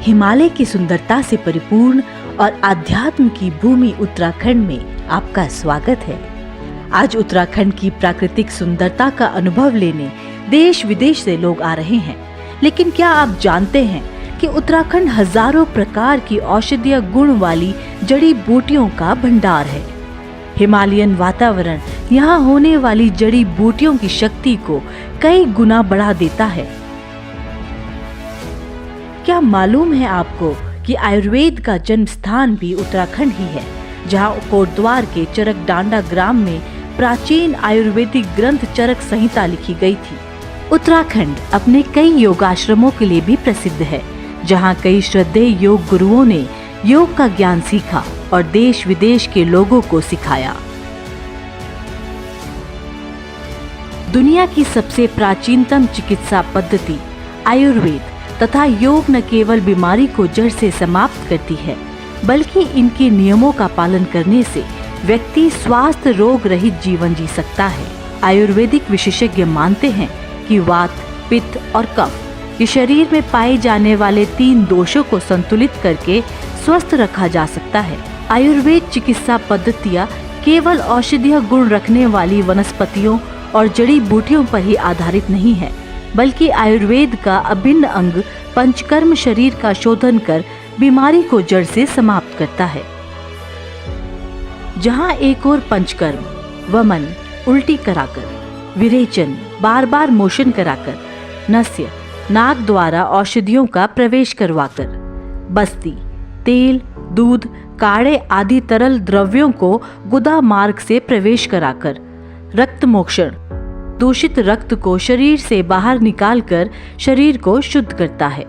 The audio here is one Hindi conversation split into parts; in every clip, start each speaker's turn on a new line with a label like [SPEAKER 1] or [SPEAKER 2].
[SPEAKER 1] हिमालय की सुंदरता से परिपूर्ण और आध्यात्म की भूमि उत्तराखंड में आपका स्वागत है। आज उत्तराखंड की प्राकृतिक सुंदरता का अनुभव लेने देश विदेश से लोग आ रहे हैं। लेकिन क्या आप जानते हैं कि उत्तराखंड हजारों प्रकार की औषधीय गुण वाली जड़ी बूटियों का भंडार है। हिमालयन वातावरण यहाँ होने वाली जड़ी बूटियों की शक्ति को कई गुना बढ़ा देता है। क्या मालूम है आपको कि आयुर्वेद का जन्म स्थान भी उत्तराखंड ही है, जहाँ कोटद्वार के चरक डांडा ग्राम में प्राचीन आयुर्वेदिक ग्रंथ चरक संहिता लिखी गई थी। उत्तराखंड अपने कई योगाश्रमों के लिए भी प्रसिद्ध है, जहाँ कई श्रद्धेय योग गुरुओं ने योग का ज्ञान सीखा और देश विदेश के लोगों को सिखाया। दुनिया की सबसे प्राचीनतम चिकित्सा पद्धति आयुर्वेद तथा योग न केवल बीमारी को जड़ से समाप्त करती है, बल्कि इनके नियमों का पालन करने से व्यक्ति स्वास्थ्य रोग रहित जीवन जी सकता है। आयुर्वेदिक विशेषज्ञ मानते हैं कि वात, पित्त और कफ ये शरीर में पाए जाने वाले 3 दोषों को संतुलित करके स्वस्थ रखा जा सकता है। आयुर्वेद चिकित्सा पद्धतियाँ केवल औषधीय गुण रखने वाली वनस्पतियों और जड़ी बूटियों पर ही आधारित नहीं है, बल्कि आयुर्वेद का अभिन्न अंग पंचकर्म शरीर का शोधन कर बीमारी को जड़ से समाप्त करता है। जहाँ एक और पंचकर्म वमन उल्टी कराकर, विरेचन बार बार मोशन कराकर, नस्य नाक द्वारा औषधियों का प्रवेश करवाकर, बस्ती तेल, दूध, काढ़े आदि तरल द्रव्यों को गुदा मार्ग से प्रवेश कराकर, रक्त मोक्षण दूषित रक्त को शरीर से बाहर निकालकर शरीर को शुद्ध करता है।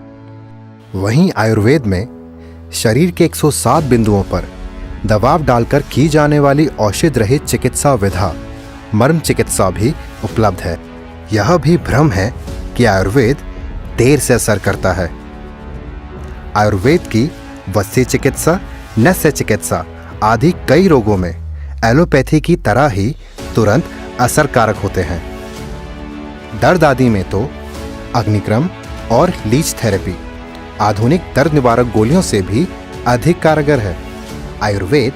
[SPEAKER 2] वहीं आयुर्वेद में शरीर के 107 बिंदुओं पर दबाव डालकर की जाने वाली औषध रहित चिकित्सा विधा मर्म चिकित्सा भी उपलब्ध है। यह भी भ्रम है कि आयुर्वेद देर से असर करता है। आयुर्वेद की वस्य चिकित्सा, नस्य चिकित्सा आदि कई रोगों में एलोपैथी की तरह ही तुरंत असरकारक होते हैं। दर्द आदि में तो अग्निक्रम और लीच थेरेपी आधुनिक दर्द निवारक गोलियों से भी अधिक कारगर है। आयुर्वेद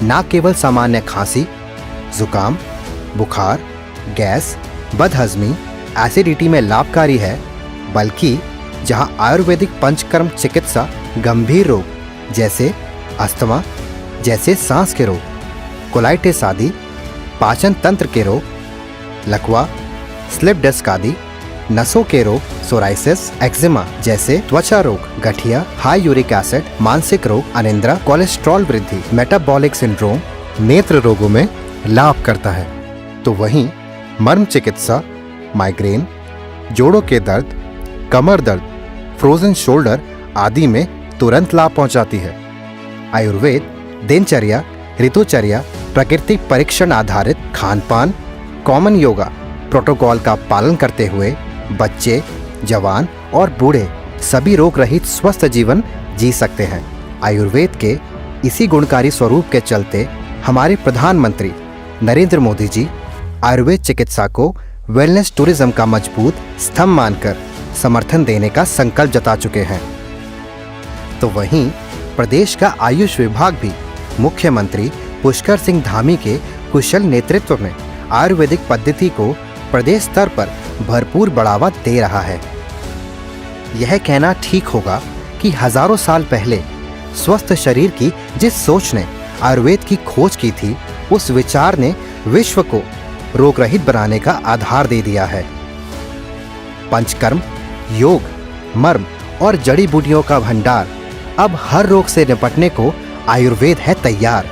[SPEAKER 2] न केवल सामान्य खांसी, जुकाम, बुखार, गैस, बदहजमी, एसिडिटी में लाभकारी है, बल्कि जहां आयुर्वेदिक पंचकर्म चिकित्सा गंभीर रोग जैसे अस्थमा, जैसे सांस के रोग, कोलाइटिस आदि, पाचन तंत्र के रोग, लकवा, स्लिप डिस्क आदि, नसों के रोग, सोराइसिस, एक्जिमा जैसे त्वचा रोग, गठिया, हाई यूरिक एसिड, मानसिक रोग, अनिद्रा, कोलेस्ट्रॉल वृद्धि, मेटाबॉलिक सिंड्रोम, नेत्र रोगों में लाभ करता है। तो वहीं मर्म चिकित्सा माइग्रेन, जोड़ों के दर्द, कमर दर्द, फ्रोजन शोल्डर आदि में तुरंत लाभ पहुंचाती है। आयुर्वेद दिनचर्या, ऋतुचर्या, प्राकृतिक परीक्षण आधारित खान पान, कॉमन योगा प्रोटोकॉल का पालन करते हुए बच्चे, जवान और बूढ़े सभी रोग रहित स्वस्थ जीवन जी सकते हैं। आयुर्वेद के इसी गुणकारी स्वरूप के चलते हमारे प्रधानमंत्री नरेंद्र मोदी जी आयुर्वेद चिकित्सा को वेलनेस टूरिज्म का मजबूत स्तंभ मानकर समर्थन देने का संकल्प जता चुके हैं। तो वहीं प्रदेश का आयुष विभाग भी मुख्यमंत्री पुष्कर सिंह धामी के कुशल नेतृत्व में आयुर्वेदिक पद्धति को प्रदेश स्तर पर भरपूर बढ़ावा दे रहा है। यह कहना ठीक होगा कि हजारों साल पहले स्वस्थ शरीर की जिस सोच ने आयुर्वेद की खोज की थी, उस विचार ने विश्व को रोग रहित बनाने का आधार दे दिया है। पंचकर्म, योग, मर्म और जड़ी बूटियों का भंडार, अब हर रोग से निपटने को आयुर्वेद है तैयार।